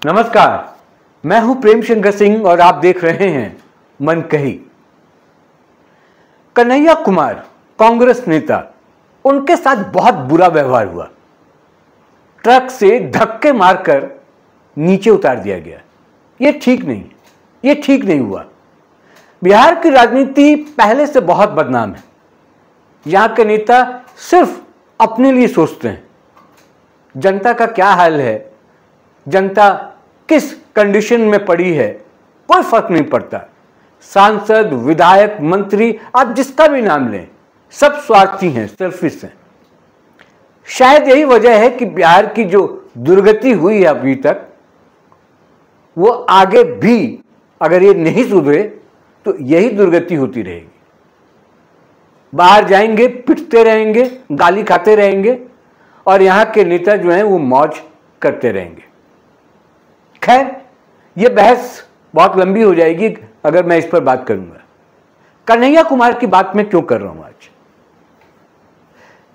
नमस्कार, मैं हूं प्रेम शंकर सिंह और आप देख रहे हैं मन कही। कन्हैया कुमार कांग्रेस नेता, उनके साथ बहुत बुरा व्यवहार हुआ। ट्रक से धक्के मारकर नीचे उतार दिया गया। ये ठीक नहीं हुआ। बिहार की राजनीति पहले से बहुत बदनाम है। यहां के नेता सिर्फ अपने लिए सोचते हैं। जनता का क्या हाल है, जनता किस कंडीशन में पड़ी है, कोई फर्क नहीं पड़ता। सांसद, विधायक, मंत्री, आप जिसका भी नाम लें, सब स्वार्थी हैं, सेल्फिश हैं। शायद यही वजह है कि बिहार की जो दुर्गति हुई है अभी तक, वो आगे भी अगर ये नहीं सुधरे तो यही दुर्गति होती रहेगी। बाहर जाएंगे, पिटते रहेंगे, गाली खाते रहेंगे और यहां के नेता जो हैं वो मौज करते रहेंगे। खैर, ये बहस बहुत लंबी हो जाएगी अगर मैं इस पर बात करूंगा। कन्हैया कुमार की बात मैं क्यों कर रहा हूं आज?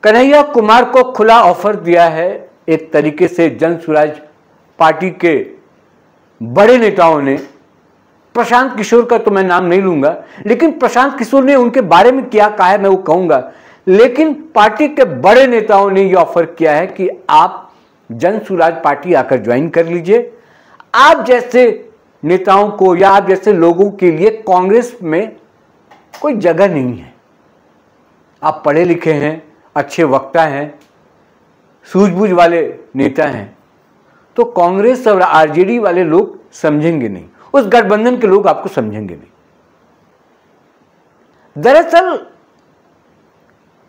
कन्हैया कुमार को खुला ऑफर दिया है एक तरीके से जन स्वराज पार्टी के बड़े नेताओं ने। प्रशांत किशोर का तो मैं नाम नहीं लूंगा, लेकिन प्रशांत किशोर ने उनके बारे में क्या कहा है मैं वो कहूंगा। लेकिन पार्टी के बड़े नेताओं ने यह ऑफर किया है कि आप जन स्वराज पार्टी आकर ज्वाइन कर लीजिए। आप जैसे नेताओं को या आप जैसे लोगों के लिए कांग्रेस में कोई जगह नहीं है। आप पढ़े लिखे हैं, अच्छे वक्ता हैं, सूझबूझ वाले नेता हैं, तो कांग्रेस और आरजेडी वाले लोग समझेंगे नहीं, उस गठबंधन के लोग आपको समझेंगे नहीं। दरअसल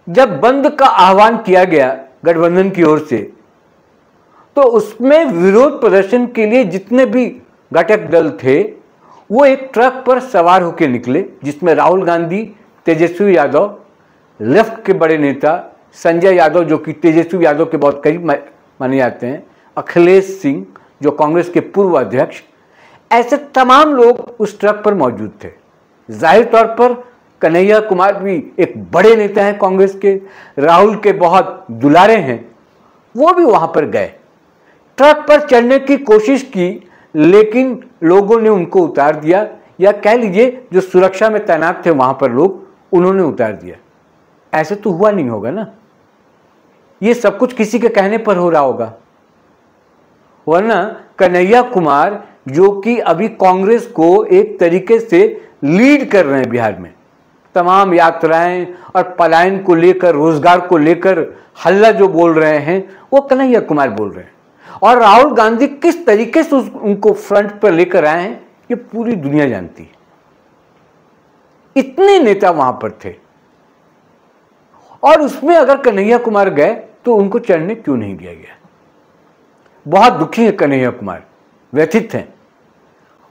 जब बंद का आह्वान किया गया गठबंधन की ओर से, तो उसमें विरोध प्रदर्शन के लिए जितने भी घटक दल थे वो एक ट्रक पर सवार होकर निकले, जिसमें राहुल गांधी, तेजस्वी यादव, लेफ्ट के बड़े नेता संजय यादव जो कि तेजस्वी यादव के बहुत करीब माने जाते हैं, अखिलेश सिंह जो कांग्रेस के पूर्व अध्यक्ष, ऐसे तमाम लोग उस ट्रक पर मौजूद थे। जाहिर तौर पर कन्हैया कुमार भी एक बड़े नेता हैं कांग्रेस के, राहुल के बहुत दुलारे हैं, वो भी वहां पर गए। ट्रक पर चढ़ने की कोशिश की, लेकिन लोगों ने उनको उतार दिया, या कह लीजिए जो सुरक्षा में तैनात थे वहां पर लोग, उन्होंने उतार दिया। ऐसे तो हुआ नहीं होगा ना, ये सब कुछ किसी के कहने पर हो रहा होगा। वरना कन्हैया कुमार जो कि अभी कांग्रेस को एक तरीके से लीड कर रहे हैं बिहार में, तमाम यात्राएं और पलायन को लेकर, रोजगार को लेकर हल्ला जो बोल रहे हैं वो कन्हैया कुमार बोल रहे हैं। और राहुल गांधी किस तरीके से उनको फ्रंट पर लेकर आए हैं ये पूरी दुनिया जानती है। इतने नेता वहां पर थे और उसमें अगर कन्हैया कुमार गए तो उनको चढ़ने क्यों नहीं दिया गया? बहुत दुखी है कन्हैया कुमार, व्यथित हैं।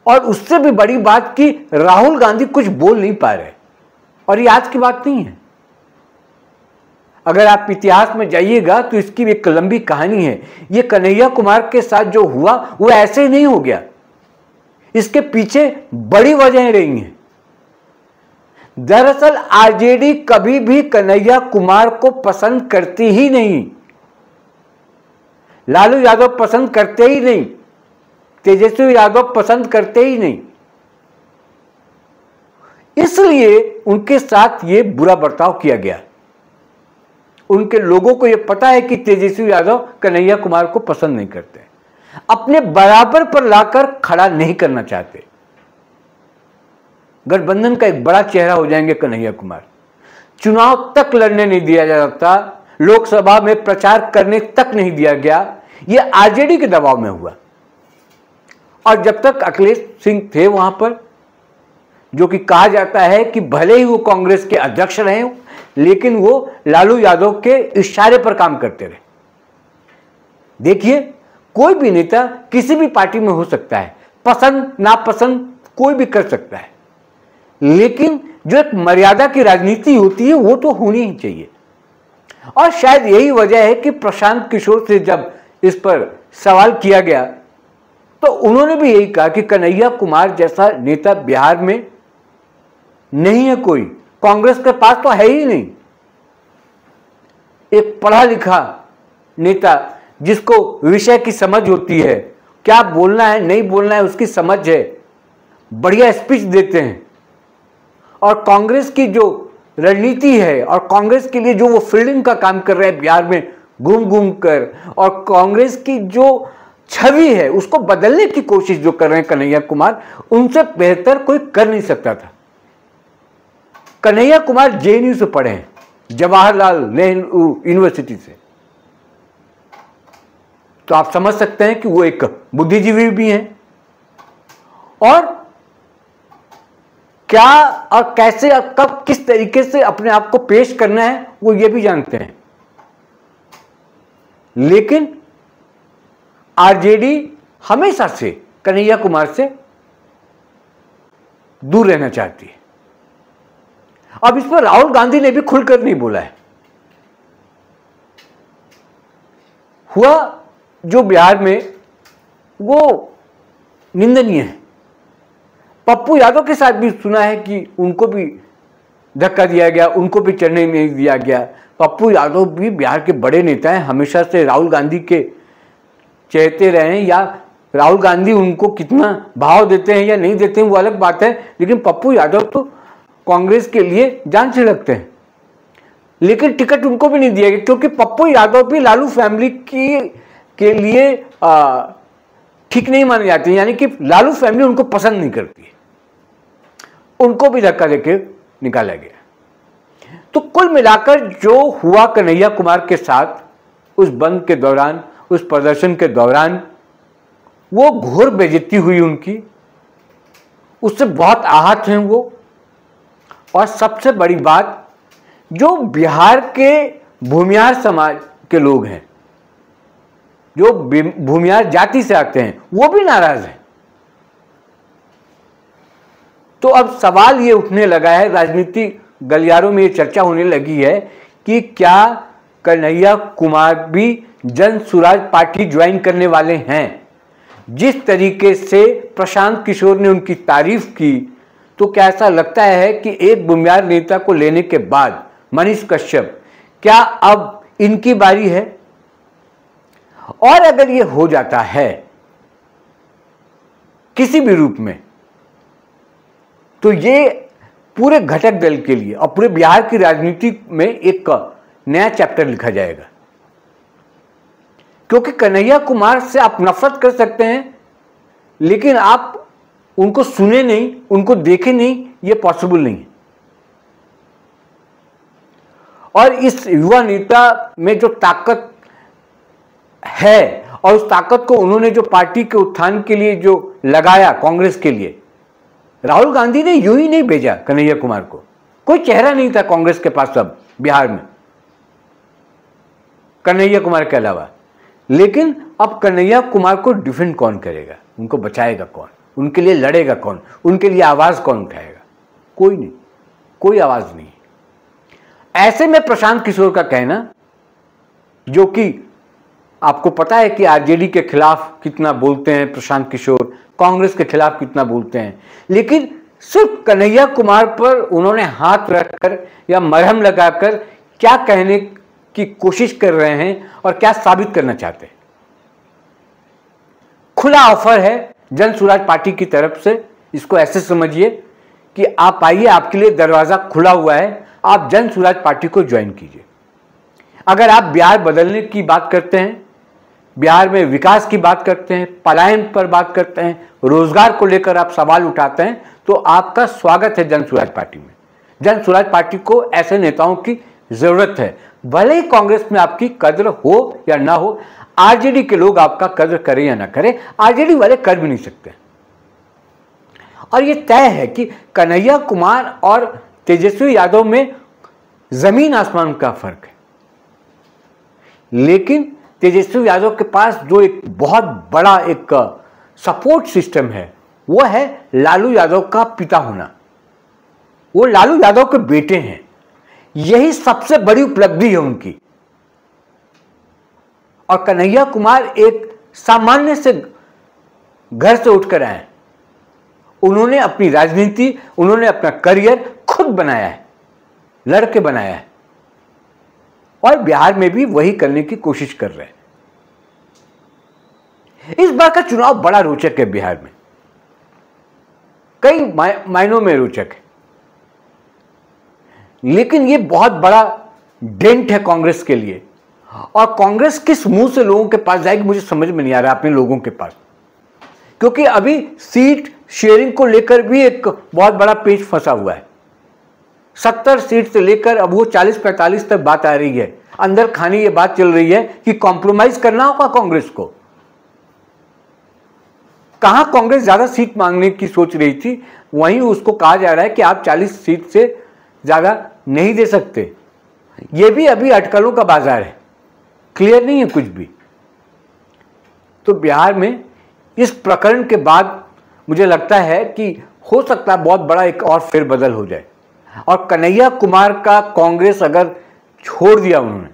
और उससे भी बड़ी बात कि राहुल गांधी कुछ बोल नहीं पा रहे, और ये आज की बात नहीं है। अगर आप इतिहास में जाइएगा तो इसकी एक लंबी कहानी है। ये कन्हैया कुमार के साथ जो हुआ वो ऐसे ही नहीं हो गया, इसके पीछे बड़ी वजहें रही हैं। दरअसल आरजेडी कभी भी कन्हैया कुमार को पसंद करती ही नहीं, लालू यादव पसंद करते ही नहीं, तेजस्वी यादव पसंद करते ही नहीं, इसलिए उनके साथ ये बुरा बर्ताव किया गया। उनके लोगों को यह पता है कि तेजस्वी यादव कन्हैया कुमार को पसंद नहीं करते, अपने बराबर पर लाकर खड़ा नहीं करना चाहते। गठबंधन का एक बड़ा चेहरा हो जाएंगे कन्हैया कुमार। चुनाव तक लड़ने नहीं दिया जाता, लोकसभा में प्रचार करने तक नहीं दिया गया, यह आरजेडी के दबाव में हुआ। और जब तक अखिलेश सिंह थे वहां पर, जो कि कहा जाता है कि भले ही वो कांग्रेस के अध्यक्ष रहे हो, लेकिन वो लालू यादव के इशारे पर काम करते रहे। देखिए, कोई भी नेता किसी भी पार्टी में हो सकता है, पसंद नापसंद कोई भी कर सकता है, लेकिन जो एक मर्यादा की राजनीति होती है वो तो होनी ही चाहिए। और शायद यही वजह है कि प्रशांत किशोर से जब इस पर सवाल किया गया तो उन्होंने भी यही कहा कि कन्हैया कुमार जैसा नेता बिहार में नहीं है कोई, कांग्रेस के पास तो है ही नहीं। एक पढ़ा लिखा नेता जिसको विषय की समझ होती है क्या बोलना है नहीं बोलना है उसकी समझ है, बढ़िया स्पीच देते हैं। और कांग्रेस की जो रणनीति है और कांग्रेस के लिए जो वो फील्डिंग का काम कर रहे हैं बिहार में घूम घूम कर, और कांग्रेस की जो छवि है उसको बदलने की कोशिश जो कर रहे हैं कन्हैया कुमार, उनसे बेहतर कोई कर नहीं सकता था। कन्हैया कुमार जेएनयू से पढ़े हैं, जवाहरलाल नेहरू यूनिवर्सिटी से, तो आप समझ सकते हैं कि वो एक बुद्धिजीवी भी हैं, और क्या और कैसे और कब किस तरीके से अपने आप को पेश करना है वो ये भी जानते हैं। लेकिन आरजेडी हमेशा से कन्हैया कुमार से दूर रहना चाहती है। अब इस पर राहुल गांधी ने भी खुलकर नहीं बोला है। हुआ जो बिहार में वो निंदनीय है। पप्पू यादव के साथ भी सुना है कि उनको भी धक्का दिया गया, उनको भी चढ़ने नहीं दिया गया। पप्पू यादव भी बिहार के बड़े नेता हैं, हमेशा से राहुल गांधी के चहते रहे हैं, या राहुल गांधी उनको कितना भाव देते हैं या नहीं देते हैं वो अलग बात है, लेकिन पप्पू यादव तो कांग्रेस के लिए जान से लगते हैं। लेकिन टिकट उनको भी नहीं दिया गया क्योंकि पप्पू यादव भी लालू फैमिली के लिए ठीक नहीं माने जाते हैं, यानी कि लालू फैमिली उनको पसंद नहीं करती है, उनको भी धक्का देके निकाला गया। तो कुल मिलाकर जो हुआ कन्हैया कुमार के साथ उस बंद के दौरान, उस प्रदर्शन के दौरान, वो घोर बेइज्जती हुई उनकी, उससे बहुत आहत हैं वो। और सबसे बड़ी बात, जो बिहार के भूमिहार समाज के लोग हैं, जो भूमिहार जाति से आते हैं, वो भी नाराज हैं। तो अब सवाल ये उठने लगा है, राजनीति गलियारों में ये चर्चा होने लगी है कि क्या कन्हैया कुमार भी जन सुराज पार्टी ज्वाइन करने वाले हैं। जिस तरीके से प्रशांत किशोर ने उनकी तारीफ की, तो क्या ऐसा लगता है कि एक भूमिहार नेता को लेने के बाद मनीष कश्यप, क्या अब इनकी बारी है? और अगर ये हो जाता है किसी भी रूप में, तो ये पूरे घटक दल के लिए और पूरे बिहार की राजनीति में एक नया चैप्टर लिखा जाएगा। क्योंकि कन्हैया कुमार से आप नफरत कर सकते हैं, लेकिन आप उनको सुने नहीं, उनको देखे नहीं, ये पॉसिबल नहीं है। और इस युवा नेता में जो ताकत है, और उस ताकत को उन्होंने जो पार्टी के उत्थान के लिए जो लगाया कांग्रेस के लिए, राहुल गांधी ने यूं ही नहीं भेजा कन्हैया कुमार को। कोई चेहरा नहीं था कांग्रेस के पास अब बिहार में कन्हैया कुमार के अलावा। लेकिन अब कन्हैया कुमार को डिफेंड कौन करेगा, उनको बचाएगा कौन, उनके लिए लड़ेगा कौन, उनके लिए आवाज कौन उठाएगा? कोई नहीं, कोई आवाज नहीं। ऐसे में प्रशांत किशोर का कहना, जो कि आपको पता है कि आरजेडी के खिलाफ कितना बोलते हैं प्रशांत किशोर, कांग्रेस के खिलाफ कितना बोलते हैं, लेकिन सिर्फ कन्हैया कुमार पर उन्होंने हाथ रखकर या मरहम लगाकर क्या कहने की कोशिश कर रहे हैं और क्या साबित करना चाहते हैं। खुला ऑफर है जन सुराज पार्टी की तरफ से, इसको ऐसे समझिए कि आप आइए, आपके लिए दरवाजा खुला हुआ है, आप जन सुराज पार्टी को ज्वाइन कीजिए। अगर आप बिहार बदलने की बात करते हैं, बिहार में विकास की बात करते हैं, पलायन पर बात करते हैं, रोजगार को लेकर आप सवाल उठाते हैं, तो आपका स्वागत है जन सुराज पार्टी में। जन सुराज पार्टी को ऐसे नेताओं की जरूरत है, भले ही कांग्रेस में आपकी कद्र हो या ना हो, आरजेडी के लोग आपका कद्र करें या ना करें, आरजेडी वाले कर भी नहीं सकते। और ये तय है कि कन्हैया कुमार और तेजस्वी यादव में जमीन आसमान का फर्क है। लेकिन तेजस्वी यादव के पास जो एक बहुत बड़ा एक सपोर्ट सिस्टम है, वो है लालू यादव का पिता होना। वो लालू यादव के बेटे हैं, यही सबसे बड़ी उपलब्धि है उनकी। और कन्हैया कुमार एक सामान्य से घर से उठकर आए, उन्होंने अपनी राजनीति, उन्होंने अपना करियर खुद बनाया है, लड़के बनाया है, और बिहार में भी वही करने की कोशिश कर रहे हैं। इस बार का चुनाव बड़ा रोचक है बिहार में, कई मायनों में रोचक है, लेकिन ये बहुत बड़ा डेंट है कांग्रेस के लिए। और कांग्रेस किस मुंह से लोगों के पास जाएगी मुझे समझ में नहीं आ रहा, अपने लोगों के पास, क्योंकि अभी सीट शेयरिंग को लेकर भी एक बहुत बड़ा पेच फंसा हुआ है। 70 सीट से लेकर अब वो 40-45 तक बात आ रही है। अंदर खानी ये बात चल रही है कि कॉम्प्रोमाइज करना होगा कांग्रेस को। कहां कांग्रेस ज्यादा सीट मांगने की सोच रही थी, वहीं उसको कहा जा रहा है कि आप 40 सीट से ज्यादा नहीं दे सकते। ये भी अभी अटकलों का बाजार है, क्लियर नहीं है कुछ भी। तो बिहार में इस प्रकरण के बाद मुझे लगता है कि हो सकता है बहुत बड़ा एक और फेरबदल हो जाए। और कन्हैया कुमार का कांग्रेस अगर छोड़ दिया उन्होंने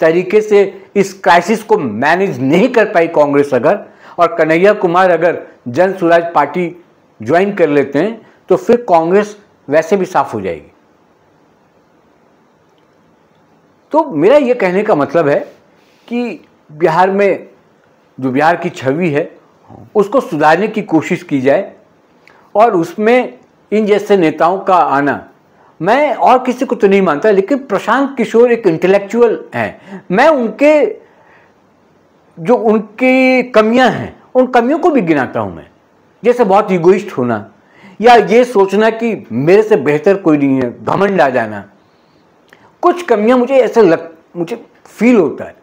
तरीके से, इस क्राइसिस को मैनेज नहीं कर पाई कांग्रेस अगर, और कन्हैया कुमार अगर जन स्वराज पार्टी ज्वाइन कर लेते हैं तो फिर कांग्रेस वैसे भी साफ हो जाएगी। तो मेरा यह कहने का मतलब है कि बिहार में जो बिहार की छवि है उसको सुधारने की कोशिश की जाए, और उसमें इन जैसे नेताओं का आना, मैं और किसी को तो नहीं मानता, लेकिन प्रशांत किशोर एक इंटेलेक्चुअल हैं। मैं जो उनकी कमियां हैं उन कमियों को भी गिनाता हूं मैं, जैसे बहुत इगोइस्ट होना या ये सोचना कि मेरे से बेहतर कोई नहीं है, घमंड आ जाना। कुछ कमियां मुझे फील होता है,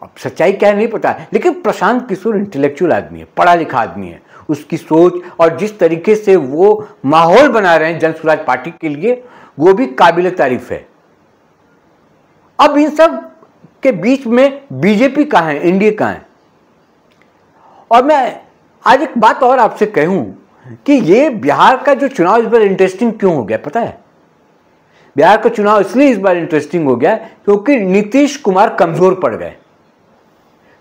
अब सच्चाई क्या है नहीं पता, लेकिन प्रशांत किशोर इंटेलेक्चुअल आदमी है, पढ़ा लिखा आदमी है। उसकी सोच और जिस तरीके से वो माहौल बना रहे हैं जन स्वराज पार्टी के लिए, वो भी काबिल तारीफ है। अब इन सब के बीच में बीजेपी कहां है, एनडीए कहां है? और मैं आज एक बात और आपसे कहूं कि ये बिहार का जो चुनाव इस बार इंटरेस्टिंग क्यों हो गया पता है? बिहार का चुनाव इसलिए इस बार इंटरेस्टिंग हो गया क्योंकि नीतीश कुमार कमजोर पड़ गए।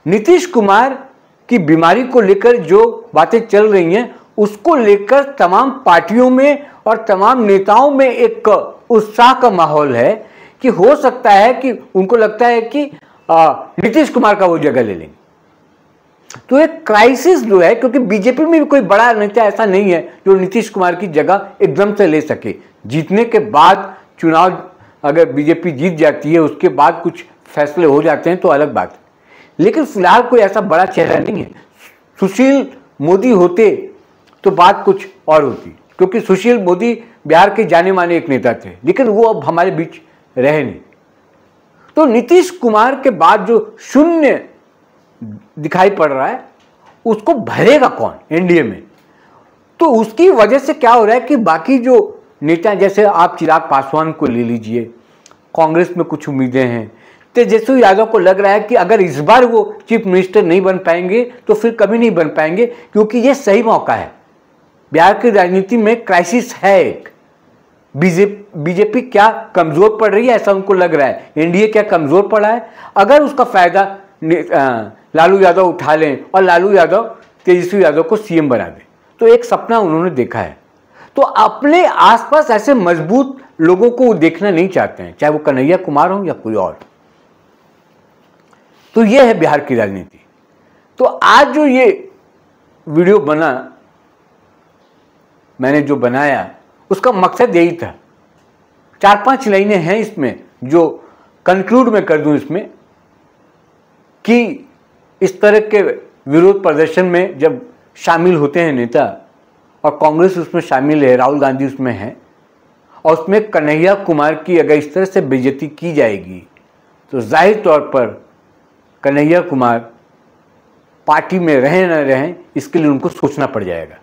नीतीश कुमार की बीमारी को लेकर जो बातें चल रही हैं उसको लेकर तमाम पार्टियों में और तमाम नेताओं में एक उत्साह का माहौल है कि हो सकता है कि उनको लगता है कि नीतीश कुमार का वो जगह ले लेंगे। तो एक क्राइसिस जो है, क्योंकि बीजेपी में भी कोई बड़ा नेता ऐसा नहीं है जो नीतीश कुमार की जगह एकदम से ले सके। जीतने के बाद चुनाव अगर बीजेपी जीत जाती है उसके बाद कुछ फैसले हो जाते हैं तो अलग बात है, लेकिन फिलहाल कोई ऐसा बड़ा चेहरा नहीं है। सुशील मोदी होते तो बात कुछ और होती, क्योंकि सुशील मोदी बिहार के जाने माने एक नेता थे, लेकिन वो अब हमारे बीच रहे नहीं। तो नीतीश कुमार के बाद जो शून्य दिखाई पड़ रहा है उसको भरेगा कौन एनडीए में? तो उसकी वजह से क्या हो रहा है कि बाकी जो नेता, जैसे आप चिराग पासवान को ले लीजिए, कांग्रेस में कुछ उम्मीदें हैं। तेजस्वी यादव को लग रहा है कि अगर इस बार वो चीफ मिनिस्टर नहीं बन पाएंगे तो फिर कभी नहीं बन पाएंगे, क्योंकि ये सही मौका है। बिहार की राजनीति में क्राइसिस है एक। बीजेपी क्या कमजोर पड़ रही है ऐसा उनको लग रहा है, एनडीए क्या कमजोर पड़ा है। अगर उसका फायदा लालू यादव उठा लें और लालू यादव तेजस्वी यादव को सीएम बना दें, तो एक सपना उन्होंने देखा है। तो अपने आसपास ऐसे मजबूत लोगों को देखना नहीं चाहते हैं, चाहे वो कन्हैया कुमार हो या कोई और। तो ये है बिहार की राजनीति। तो आज जो ये वीडियो बना, मैंने जो बनाया, उसका मकसद यही था। 4-5 लाइनें हैं इसमें जो कंक्लूड में कर दूं इसमें, कि इस तरह के विरोध प्रदर्शन में जब शामिल होते हैं नेता, और कांग्रेस उसमें शामिल है, राहुल गांधी उसमें है, और उसमें कन्हैया कुमार की अगर इस तरह से बेइज्जती की जाएगी तो जाहिर तौर पर कन्हैया कुमार पार्टी में रहें न रहें इसके लिए उनको सोचना पड़ जाएगा।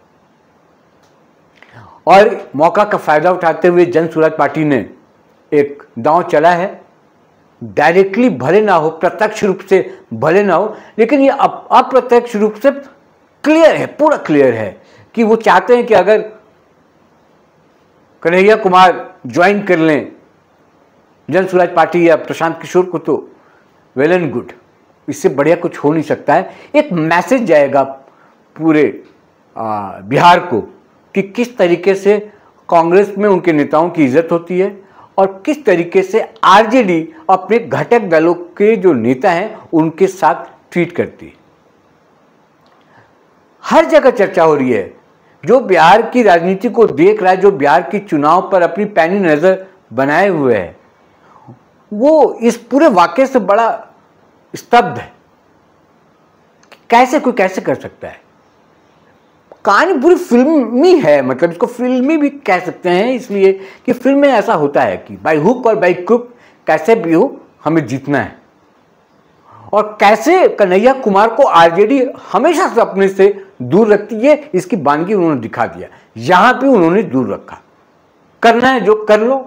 और मौका का फायदा उठाते हुए जन स्वराज पार्टी ने एक दांव चला है, डायरेक्टली भले ना हो, प्रत्यक्ष रूप से भले ना हो, लेकिन ये अप्रत्यक्ष रूप से क्लियर है, पूरा क्लियर है कि वो चाहते हैं कि अगर कन्हैया कुमार ज्वाइन कर लें जन स्वराज पार्टी या प्रशांत किशोर को तो वेल एंड गुड, इससे बढ़िया कुछ हो नहीं सकता है। एक मैसेज जाएगा पूरे बिहार को कि किस तरीके से कांग्रेस में उनके नेताओं की इज्जत होती है और किस तरीके से आरजेडी अपने घटक दलों के जो नेता हैं उनके साथ ट्वीट करती है। हर जगह चर्चा हो रही है। जो बिहार की राजनीति को देख रहा है, जो बिहार की चुनाव पर अपनी पैनी नजर बनाए हुए है, वो इस पूरे वाकये से बड़ा स्तब्ध है। कैसे कोई कैसे कर सकता है? कहानी पूरी फिल्मी है, मतलब इसको फिल्मी भी कह सकते हैं, इसलिए कि फिल्म में ऐसा होता है कि बाई हुक और बाई क्रुक कैसे भी हो हमें जीतना है। और कैसे कन्हैया कुमार को आरजेडी हमेशा से अपने से दूर रखती है, इसकी बानगी उन्होंने दिखा दिया। यहां भी उन्होंने दूर रखा। करना है जो कर लो।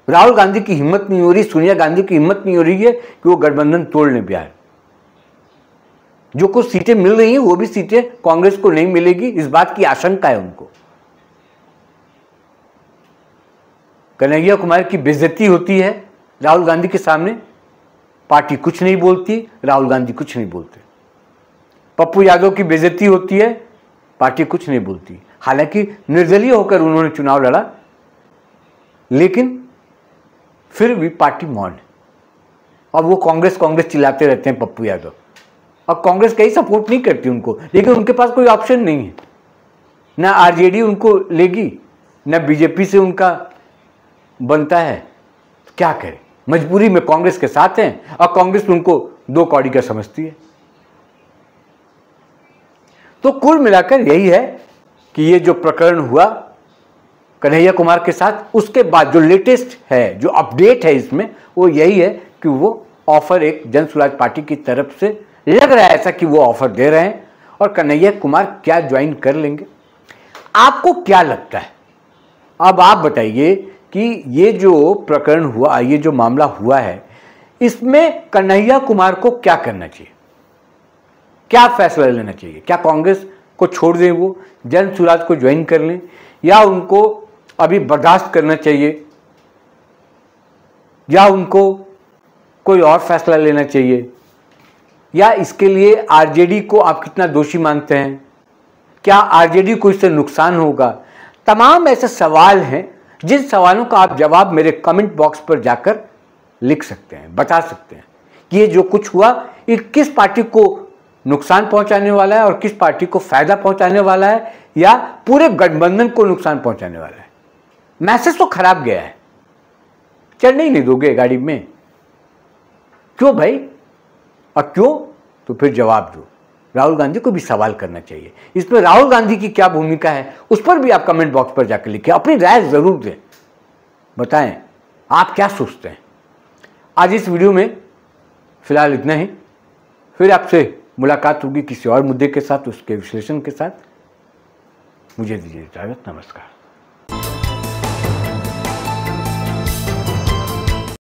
राहुल गांधी की हिम्मत नहीं हो रही, सोनिया गांधी की हिम्मत नहीं हो रही है कि वो गठबंधन तोड़ लें बिहार। जो कुछ सीटें मिल रही हैं वो भी सीटें कांग्रेस को नहीं मिलेगी, इस बात की आशंका है उनको। कन्हैया कुमार की बेइज्जती होती है राहुल गांधी के सामने, पार्टी कुछ नहीं बोलती, राहुल गांधी कुछ नहीं बोलते। पप्पू यादव की बेइज्जती होती है, पार्टी कुछ नहीं बोलती। हालांकि निर्दलीय होकर उन्होंने चुनाव लड़ा, लेकिन फिर भी पार्टी मौन है। अब वो कांग्रेस कांग्रेस चिल्लाते रहते हैं पप्पू यादव, और कांग्रेस कहीं सपोर्ट नहीं करती उनको, लेकिन उनके पास कोई ऑप्शन नहीं है। ना आरजेडी उनको लेगी, ना बीजेपी से उनका बनता है, तो क्या करें? मजबूरी में कांग्रेस के साथ हैं, और कांग्रेस उनको दो कौड़ी का समझती है। तो कुल मिलाकर यही है कि ये जो प्रकरण हुआ कन्हैया कुमार के साथ, उसके बाद जो लेटेस्ट है, जो अपडेट है इसमें, वो यही है कि वो ऑफर एक जन स्वराज पार्टी की तरफ से लग रहा है ऐसा कि वो ऑफर दे रहे हैं, और कन्हैया कुमार क्या ज्वाइन कर लेंगे। आपको क्या लगता है? अब आप बताइए कि ये जो प्रकरण हुआ, ये जो मामला हुआ है, इसमें कन्हैया कुमार को क्या करना चाहिए? क्या फैसला लेना चाहिए? क्या कांग्रेस को छोड़ दें, वो जन स्वराज को ज्वाइन कर लें, या उनको अभी बर्दाश्त करना चाहिए, या उनको कोई और फैसला लेना चाहिए, या इसके लिए आरजेडी को आप कितना दोषी मानते हैं? क्या आरजेडी को इससे नुकसान होगा? तमाम ऐसे सवाल हैं जिन सवालों का आप जवाब मेरे कमेंट बॉक्स पर जाकर लिख सकते हैं, बता सकते हैं कि ये जो कुछ हुआ ये किस पार्टी को नुकसान पहुंचाने वाला है और किस पार्टी को फायदा पहुंचाने वाला है, या पूरे गठबंधन को नुकसान पहुंचाने वाला है। मैसेज तो खराब गया है। चढ़ने ही नहीं दोगे गाड़ी में? क्यों भाई? और क्यों? तो फिर जवाब दो। राहुल गांधी को भी सवाल करना चाहिए। इसमें राहुल गांधी की क्या भूमिका है, उस पर भी आप कमेंट बॉक्स पर जाकर लिखिए, अपनी राय जरूर दें, बताएं आप क्या सोचते हैं। आज इस वीडियो में फिलहाल इतना ही। फिर आपसे मुलाकात होगी किसी और मुद्दे के साथ, उसके विश्लेषण के साथ। मुझे दीजिए इजाजत। नमस्कार।